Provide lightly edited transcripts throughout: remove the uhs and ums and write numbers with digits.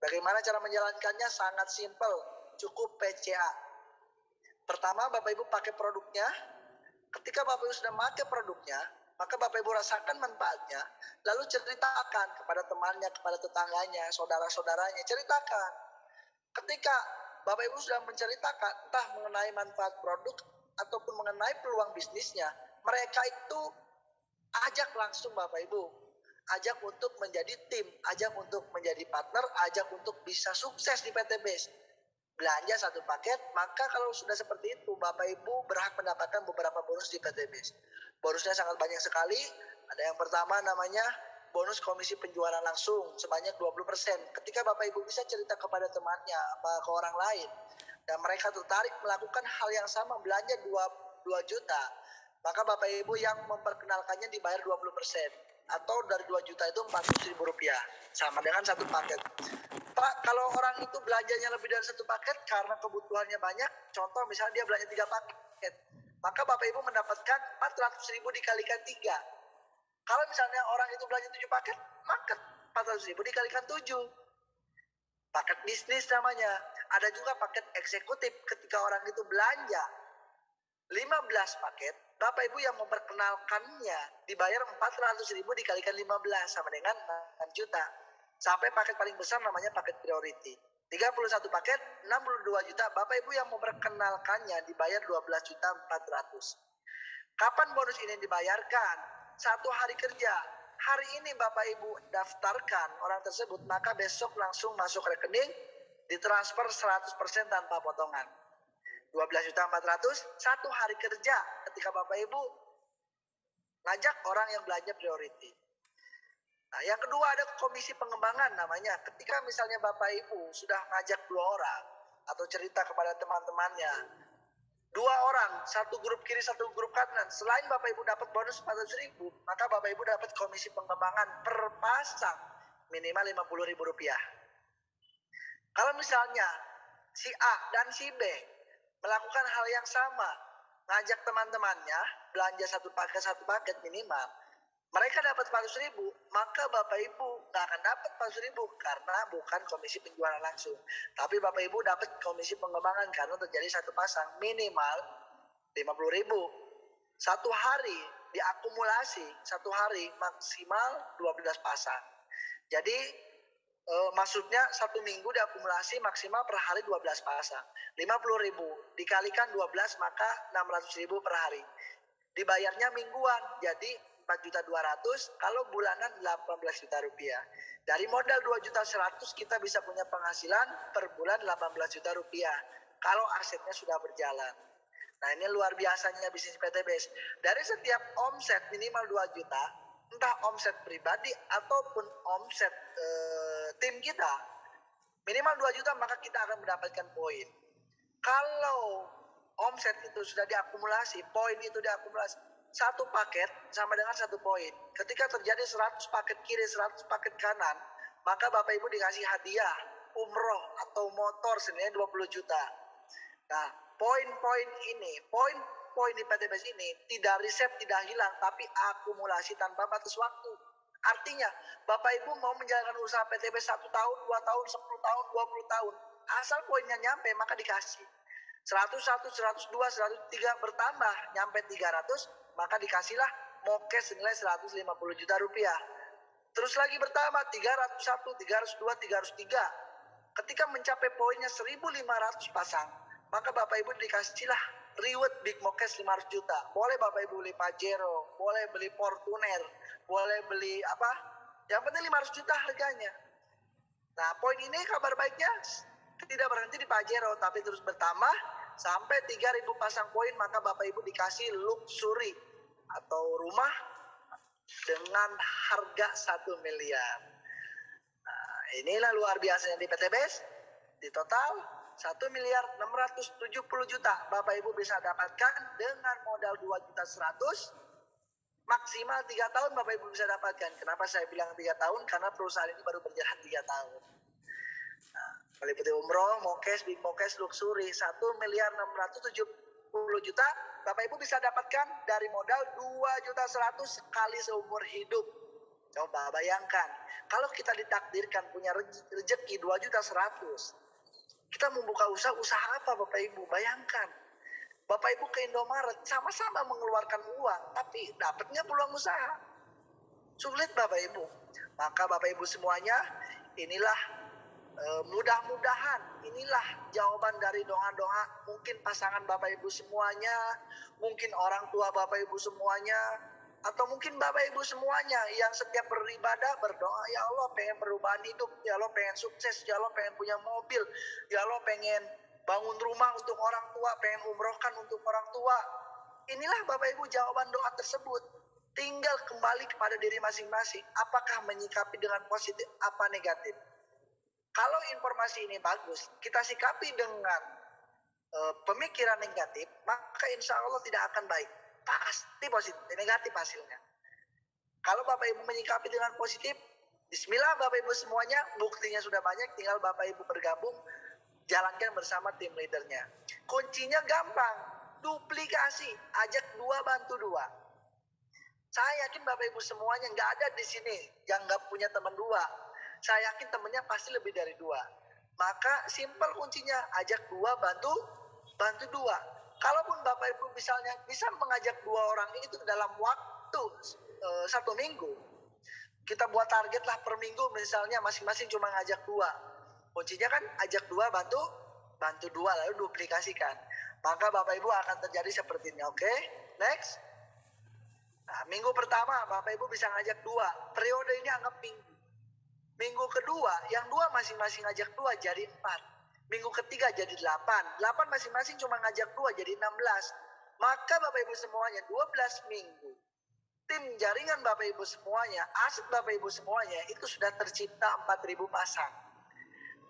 Bagaimana cara menjalankannya? Sangat simpel, cukup PCA. Pertama, Bapak Ibu pakai produknya. Ketika Bapak Ibu sudah pakai produknya, maka Bapak Ibu rasakan manfaatnya, lalu ceritakan kepada temannya, kepada tetangganya, saudara-saudaranya, ceritakan. Ketika Bapak Ibu sudah menceritakan entah mengenai manfaat produk ataupun mengenai peluang bisnisnya, mereka itu ajak langsung Bapak Ibu, ajak untuk menjadi tim, ajak untuk menjadi partner, ajak untuk bisa sukses di PT BES. Belanja satu paket, maka kalau sudah seperti itu, Bapak Ibu berhak mendapatkan beberapa bonus di PT BES. Bonusnya sangat banyak sekali. Ada yang pertama namanya bonus komisi penjualan langsung sebanyak 20%. Ketika Bapak Ibu bisa cerita kepada temannya, apa ke orang lain, dan mereka tertarik melakukan hal yang sama, belanja 2 juta, maka Bapak Ibu yang memperkenalkannya dibayar 20%. Atau dari 2 juta itu 400.000 rupiah. Sama dengan satu paket. Pak, kalau orang itu belanjanya lebih dari satu paket karena kebutuhannya banyak, contoh misalnya dia belanja 3 paket, maka Bapak Ibu mendapatkan 400.000 dikalikan 3. Kalau misalnya orang itu belanja 7 paket, maka 400.000 dikalikan 7. Paket bisnis namanya. Ada juga paket eksekutif. Ketika orang itu belanja 15 paket, Bapak Ibu yang memperkenalkannya dibayar 400.000 dikalikan 15 sama dengan 6 juta. Sampai paket paling besar namanya paket priority. 31 paket, 62 juta. Bapak Ibu yang memperkenalkannya dibayar 12 juta 400. Kapan bonus ini dibayarkan? 1 hari kerja. Hari ini Bapak Ibu daftarkan orang tersebut, maka besok langsung masuk rekening, ditransfer 100% tanpa potongan. 12 juta 400, 1 hari kerja ketika Bapak Ibu ngajak orang yang belanja priority. Nah, yang kedua ada komisi pengembangan namanya. Ketika misalnya Bapak Ibu sudah ngajak 2 orang atau cerita kepada teman-temannya, 2 orang, satu grup kiri, satu grup kanan. Selain Bapak Ibu dapat bonus 400.000, maka Bapak Ibu dapat komisi pengembangan per pasang minimal 50.000 rupiah. Kalau misalnya si A dan si B melakukan hal yang sama, ngajak teman-temannya belanja satu paket minimal, mereka dapat 400.000, maka Bapak Ibu nggak akan dapat 400.000 karena bukan komisi penjualan langsung. Tapi Bapak Ibu dapat komisi pengembangan karena terjadi satu pasang minimal 50.000. Satu hari diakumulasi, satu hari maksimal 12 pasang. Jadi maksudnya 1 minggu diakumulasi maksimal per hari 12 pasang. 50.000 dikalikan 12 maka 600.000 per hari. Dibayarnya mingguan, jadi 4.200.000, kalau bulanan 18 juta rupiah. Dari modal 2.100.000 kita bisa punya penghasilan per bulan 18 juta rupiah kalau asetnya sudah berjalan. Nah, ini luar biasanya bisnis PT BES. Dari setiap omset minimal 2 juta, entah omset pribadi ataupun omset tim kita, minimal 2 juta maka kita akan mendapatkan poin. Kalau omset itu sudah diakumulasi, poin itu diakumulasi, satu paket sama dengan 1 poin. Ketika terjadi 100 paket kiri, 100 paket kanan, maka Bapak Ibu dikasih hadiah umroh atau motor senilai 20 juta. Nah, poin-poin ini, poin di PT BES ini tidak riset, tidak hilang, tapi akumulasi tanpa batas waktu. Artinya, Bapak Ibu mau menjalankan usaha PT BES 1 tahun, 2 tahun, 10 tahun, 20 tahun, asal poinnya nyampe maka dikasih. 101, 102, 103 bertambah nyampe 300, maka dikasihlah mokes senilai 150 juta rupiah. Terus lagi bertambah 301, 302, 303. Ketika mencapai poinnya 1.500 pasang, maka Bapak Ibu dikasihlah reward big mokes 500 juta. Boleh Bapak Ibu beli Pajero, boleh beli Fortuner, boleh beli apa? Yang penting 500 juta harganya. Nah, poin ini kabar baiknya tidak berhenti di Pajero, tapi terus bertambah sampai 3.000 pasang poin, maka Bapak Ibu dikasih luxury atau rumah dengan harga 1 miliar. Nah, inilah luar biasanya di PT BES. Di total 1.670 juta Bapak Ibu bisa dapatkan dengan modal 2.100.000. Maksimal 3 tahun Bapak Ibu bisa dapatkan. Kenapa saya bilang 3 tahun? Karena perusahaan ini baru berjalan 3 tahun. Nah, meliputi umroh, mokes, big mokes, luxury 1.670 juta Bapak Ibu bisa dapatkan dari modal 2.100.000 sekali seumur hidup. Coba bayangkan, kalau kita ditakdirkan punya rezeki 2.100.000, kita membuka usaha apa Bapak Ibu? Bayangkan, Bapak Ibu ke Indomaret sama-sama mengeluarkan uang, tapi dapatnya peluang usaha. Sulit Bapak Ibu. Maka Bapak Ibu semuanya, inilah mudah-mudahan inilah jawaban dari doa-doa mungkin pasangan Bapak Ibu semuanya, mungkin orang tua Bapak Ibu semuanya, atau mungkin Bapak Ibu semuanya yang setiap beribadah berdoa, ya Allah pengen perubahan hidup, ya Allah pengen sukses, ya Allah pengen punya mobil, ya Allah pengen bangun rumah untuk orang tua, pengen umrohkan untuk orang tua. Inilah Bapak Ibu jawaban doa tersebut. Tinggal kembali kepada diri masing-masing, apakah menyikapi dengan positif apa negatif. Kalau informasi ini bagus, kita sikapi dengan pemikiran negatif, maka insya Allah tidak akan baik. Pasti positif, negatif hasilnya. Kalau Bapak Ibu menyikapi dengan positif, bismillah Bapak Ibu semuanya, buktinya sudah banyak, tinggal Bapak Ibu bergabung, jalankan bersama tim leadernya. Kuncinya gampang, duplikasi, ajak dua bantu dua. Saya yakin Bapak Ibu semuanya nggak ada di sini yang nggak punya teman dua. Saya yakin temennya pasti lebih dari dua. Maka simpel kuncinya, ajak dua, bantu dua. Kalaupun Bapak Ibu misalnya bisa mengajak dua orang itu dalam waktu 1 minggu, kita buat target lah per minggu misalnya masing-masing cuma ngajak dua. Kuncinya kan ajak dua, bantu dua, lalu duplikasikan. Maka Bapak Ibu akan terjadi seperti ini. Oke, next. Nah, minggu pertama Bapak Ibu bisa ngajak dua. Periode ini anggap minggu. Minggu kedua, yang dua masing-masing ngajak dua jadi 4. Minggu ketiga jadi 8. 8 masing-masing cuma ngajak dua jadi 16. Maka Bapak Ibu semuanya 12 minggu. Tim jaringan Bapak Ibu semuanya, aset Bapak Ibu semuanya itu sudah tercipta 4.000 pasang.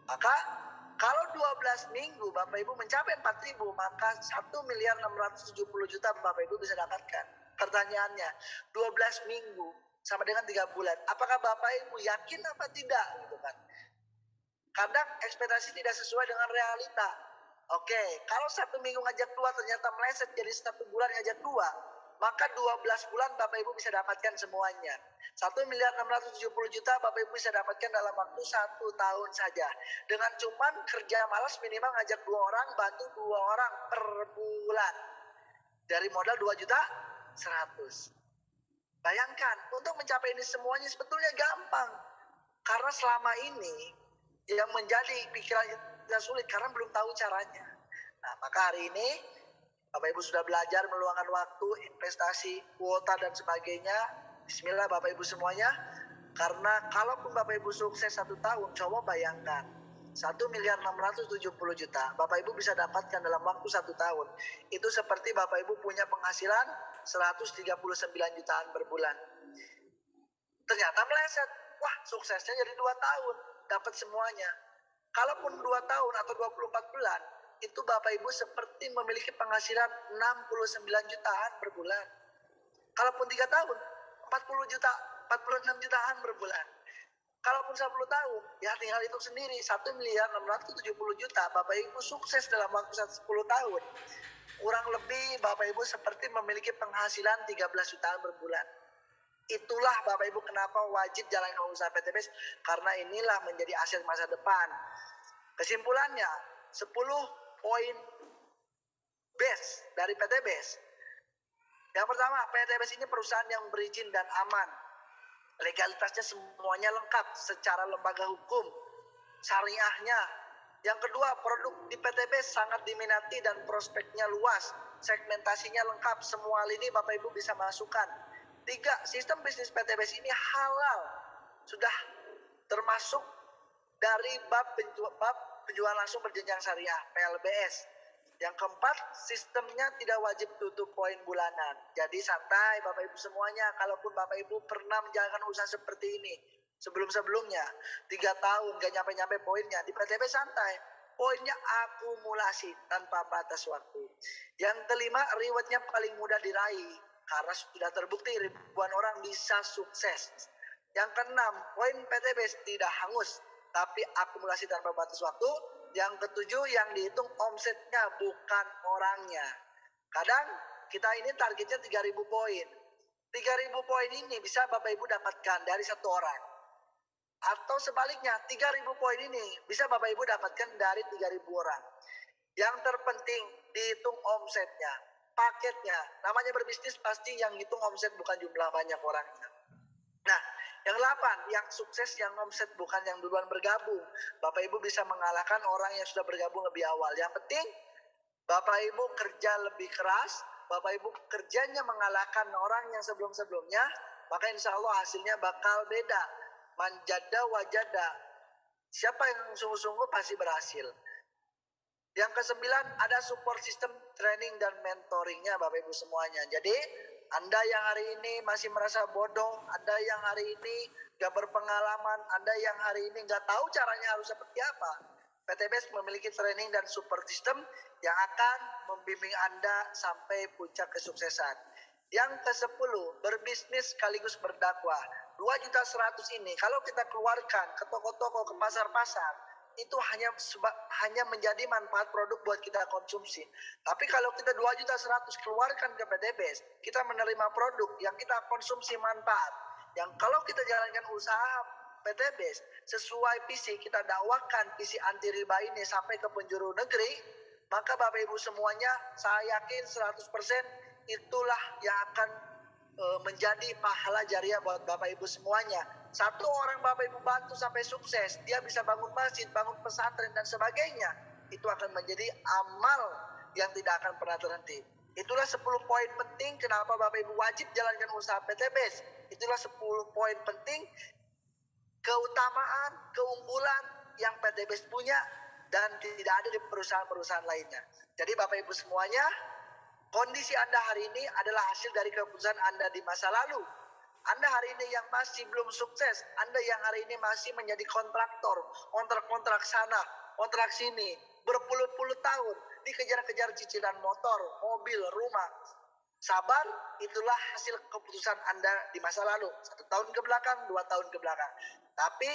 Maka kalau 12 minggu Bapak Ibu mencapai 4.000, maka 1.670.000.000 Bapak Ibu bisa dapatkan. Pertanyaannya, 12 minggu sama dengan 3 bulan. Apakah Bapak Ibu yakin apa tidak? Gitu kan. Kadang ekspektasi tidak sesuai dengan realita. Oke, kalau 1 minggu ngajak dua ternyata meleset jadi 1 bulan ngajak dua, maka 12 bulan Bapak Ibu bisa dapatkan semuanya. 1.670.000.000 Bapak Ibu bisa dapatkan dalam waktu 1 tahun saja. Dengan cuman kerja malas minimal ngajak 2 orang, bantu 2 orang per bulan. Dari modal 2.100.000. Bayangkan, untuk mencapai ini semuanya sebetulnya gampang. Karena selama ini yang menjadi pikiran kita sulit karena belum tahu caranya. Nah, maka hari ini Bapak Ibu sudah belajar meluangkan waktu, investasi, kuota dan sebagainya. Bismillah Bapak Ibu semuanya. Karena kalaupun Bapak Ibu sukses 1 tahun, coba bayangkan. 1.670.000.000 Bapak Ibu bisa dapatkan dalam waktu 1 tahun. Itu seperti Bapak Ibu punya penghasilan 139 jutaan per bulan. Ternyata meleset. Wah, suksesnya jadi 2 tahun. Dapat semuanya. Kalaupun 2 tahun atau 24 bulan, itu Bapak Ibu seperti memiliki penghasilan 69 jutaan per bulan. Kalaupun 3 tahun, 40 juta, 46 jutaan per bulan. Kalaupun 10 tahun, ya tinggal hitung sendiri, 1.670.000.000 Bapak Ibu sukses dalam waktu 10 tahun. Kurang lebih Bapak Ibu seperti memiliki penghasilan 13 jutaan per bulan. Itulah Bapak Ibu kenapa wajib jalankan usaha PTBS, karena inilah menjadi aset masa depan. Kesimpulannya, 10 poin base dari PTBS. Yang pertama, PTBS ini perusahaan yang berizin dan aman. Legalitasnya semuanya lengkap secara lembaga hukum, syariahnya. Yang kedua, produk di PTBS sangat diminati dan prospeknya luas. Segmentasinya lengkap, semua lini Bapak Ibu bisa masukkan. 3, sistem bisnis PTBS ini halal. Sudah termasuk dari bab penjualan langsung berjenjang syariah, PLBS. Yang keempat, sistemnya tidak wajib tutup poin bulanan. Jadi santai Bapak Ibu semuanya. Kalaupun Bapak Ibu pernah menjalankan usaha seperti ini sebelum-sebelumnya, 3 tahun gak nyampe-nyampe poinnya, di PTB santai. Poinnya akumulasi tanpa batas waktu. Yang kelima, rewardnya paling mudah diraih karena sudah terbukti ribuan orang bisa sukses. Yang keenam, poin PTB tidak hangus tapi akumulasi tanpa batas waktu. Yang ketujuh, yang dihitung omsetnya bukan orangnya. Kadang kita ini targetnya 3.000 poin. 3.000 poin ini bisa Bapak Ibu dapatkan dari satu orang. Atau sebaliknya, 3.000 poin ini bisa Bapak Ibu dapatkan dari 3.000 orang. Yang terpenting dihitung omsetnya, paketnya. Namanya berbisnis pasti yang hitung omset bukan jumlah banyak orangnya. Nah, yang 8, yang sukses yang omset bukan yang duluan bergabung. Bapak Ibu bisa mengalahkan orang yang sudah bergabung lebih awal. Yang penting Bapak Ibu kerja lebih keras, Bapak Ibu kerjanya mengalahkan orang yang sebelum-sebelumnya, maka insya Allah hasilnya bakal beda. Manjada wajada. Siapa yang sungguh-sungguh pasti berhasil. Yang ke-9 ada support system training dan mentoringnya Bapak Ibu semuanya. Jadi Anda yang hari ini masih merasa bodoh, Anda yang hari ini gak berpengalaman, Anda yang hari ini gak tahu caranya harus seperti apa, PTBS memiliki training dan support system yang akan membimbing Anda sampai puncak kesuksesan. Yang ke-10, berbisnis sekaligus berdakwah. 2.100.000 ini kalau kita keluarkan ke toko-toko, ke pasar-pasar, itu hanya menjadi manfaat produk buat kita konsumsi. Tapi kalau kita 2.100.000 keluarkan ke PTBS, kita menerima produk yang kita konsumsi manfaat. Yang kalau kita jalankan usaha PTBS sesuai visi, kita dakwakan visi anti riba ini sampai ke penjuru negeri, maka Bapak Ibu semuanya saya yakin 100% itulah yang akan menjadi pahala jariah buat Bapak Ibu semuanya. Satu orang Bapak Ibu bantu sampai sukses, dia bisa bangun masjid, bangun pesantren dan sebagainya. Itu akan menjadi amal yang tidak akan pernah terhenti. Itulah 10 poin penting kenapa Bapak Ibu wajib jalankan usaha PTBS. Itulah 10 poin penting keutamaan, keunggulan yang PTBS punya dan tidak ada di perusahaan-perusahaan lainnya. Jadi Bapak Ibu semuanya, kondisi Anda hari ini adalah hasil dari keputusan Anda di masa lalu. Anda hari ini yang masih belum sukses, Anda yang hari ini masih menjadi kontraktor, kontrak-kontrak sana, kontrak sini, berpuluh-puluh tahun, dikejar-kejar cicilan motor, mobil, rumah. Sabar, itulah hasil keputusan Anda di masa lalu. 1 tahun ke belakang, 2 tahun ke belakang. Tapi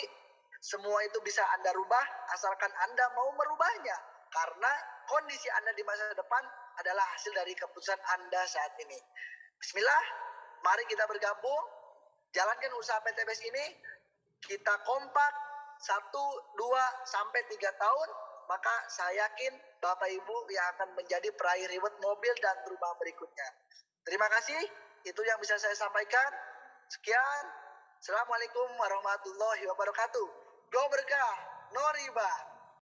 semua itu bisa Anda rubah asalkan Anda mau merubahnya. Karena kondisi Anda di masa depan adalah hasil dari keputusan Anda saat ini. Bismillah, mari kita bergabung, jalankan usaha PTBS ini, kita kompak 1, 2, sampai 3 tahun, maka saya yakin Bapak Ibu yang akan menjadi peraih reward mobil dan rumah berikutnya. Terima kasih, itu yang bisa saya sampaikan. Sekian, Assalamualaikum warahmatullahi wabarakatuh. Go berkah, no riba.